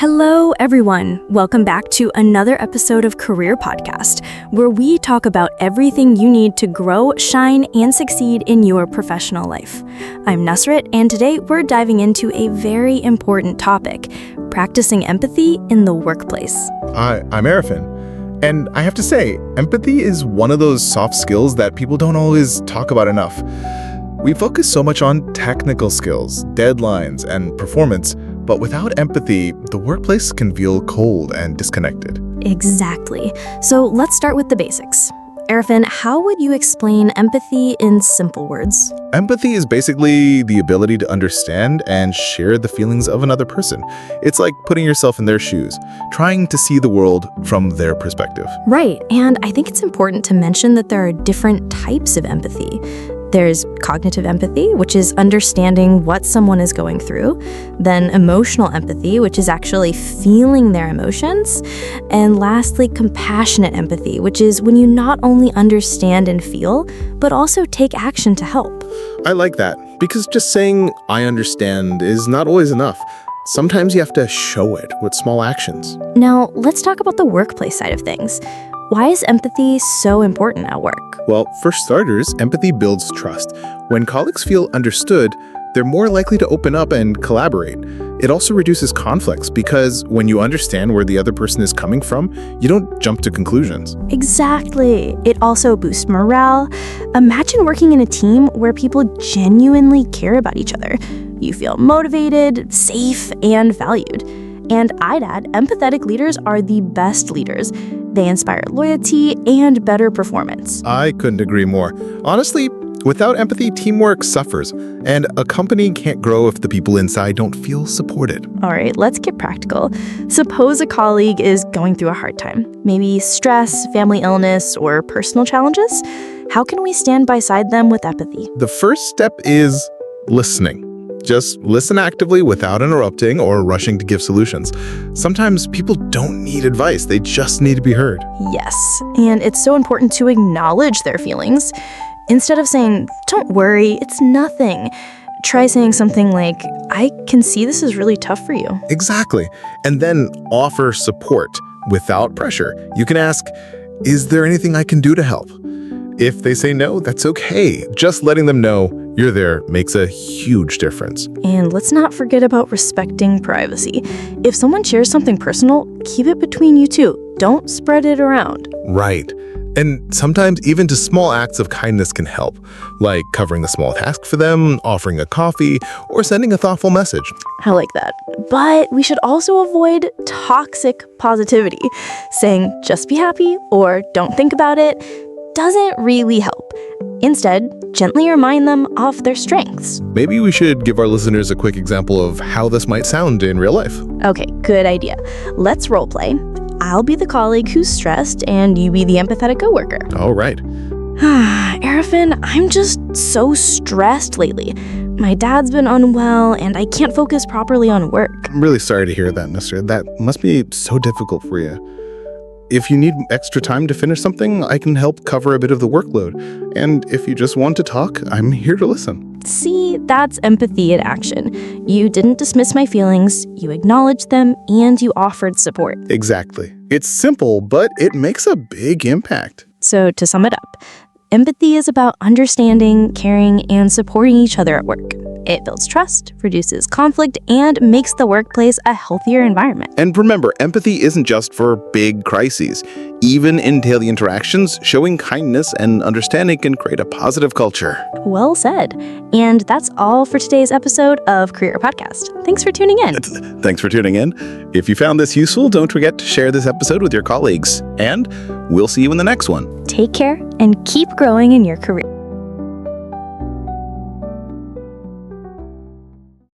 Hello, everyone. Welcome back to another episode of CareerPodcast, where we talk about everything you need to grow, shine, and succeed in your professional life. I'm Nusrat, and today we're diving into a very important topic, practicing empathy in the workplace. Hi, I'm Arefin. And I have to say, empathy is one of those soft skills that people don't always talk about enough. We focus so much on technical skills, deadlines, and performance, but without empathy, the workplace can feel cold and disconnected. Exactly. So let's start with the basics. Arefin, how would you explain empathy in simple words? Empathy is basically the ability to understand and share the feelings of another person. It's like putting yourself in their shoes, trying to see the world from their perspective. Right, and I think it's important to mention that there are different types of empathy. There's cognitive empathy, which is understanding what someone is going through. Then emotional empathy, which is actually feeling their emotions. And lastly, compassionate empathy, which is when you not only understand and feel, but also take action to help. I like that, because just saying, I understand, is not always enough. Sometimes you have to show it with small actions. Now, let's talk about the workplace side of things. Why is empathy so important at work? Well, for starters, empathy builds trust. When colleagues feel understood, they're more likely to open up and collaborate. It also reduces conflicts because when you understand where the other person is coming from, you don't jump to conclusions. Exactly. It also boosts morale. Imagine working in a team where people genuinely care about each other. You feel motivated, safe, and valued. And I'd add, empathetic leaders are the best leaders. They inspire loyalty and better performance. I couldn't agree more. Honestly, without empathy, teamwork suffers, and a company can't grow if the people inside don't feel supported. All right, let's get practical. Suppose a colleague is going through a hard time, maybe stress, family illness, or personal challenges. How can we stand beside them with empathy? The first step is listening. Just listen actively without interrupting or rushing to give solutions. Sometimes people don't need advice, they just need to be heard. Yes, and it's so important to acknowledge their feelings. Instead of saying, don't worry, it's nothing, try saying something like, I can see this is really tough for you. Exactly. And then offer support without pressure. You can ask, is there anything I can do to help? If they say no, that's okay. Just letting them know you're there makes a huge difference. And let's not forget about respecting privacy. If someone shares something personal, keep it between you two. Don't spread it around. Right. And sometimes even just small acts of kindness can help, like covering a small task for them, offering a coffee, or sending a thoughtful message. I like that. But we should also avoid toxic positivity. Saying, just be happy or don't think about it doesn't really help. Instead, gently remind them of their strengths. Maybe we should give our listeners a quick example of how this might sound in real life. Okay, good idea. Let's role play. I'll be the colleague who's stressed, and you be the empathetic coworker. All right. Arefin, I'm just so stressed lately. My dad's been unwell, and I can't focus properly on work. I'm really sorry to hear that, Nusrat. That must be so difficult for you. If you need extra time to finish something, I can help cover a bit of the workload. And if you just want to talk, I'm here to listen. See, that's empathy in action. You didn't dismiss my feelings, you acknowledged them, and you offered support. Exactly. It's simple, but it makes a big impact. So to sum it up, empathy is about understanding, caring, and supporting each other at work. It builds trust, reduces conflict, and makes the workplace a healthier environment. And remember, empathy isn't just for big crises. Even in daily interactions, showing kindness and understanding can create a positive culture. Well said. And that's all for today's episode of Career Podcast. Thanks for tuning in. Thanks for tuning in. If you found this useful, don't forget to share this episode with your colleagues. And we'll see you in the next one. Take care and keep growing in your career.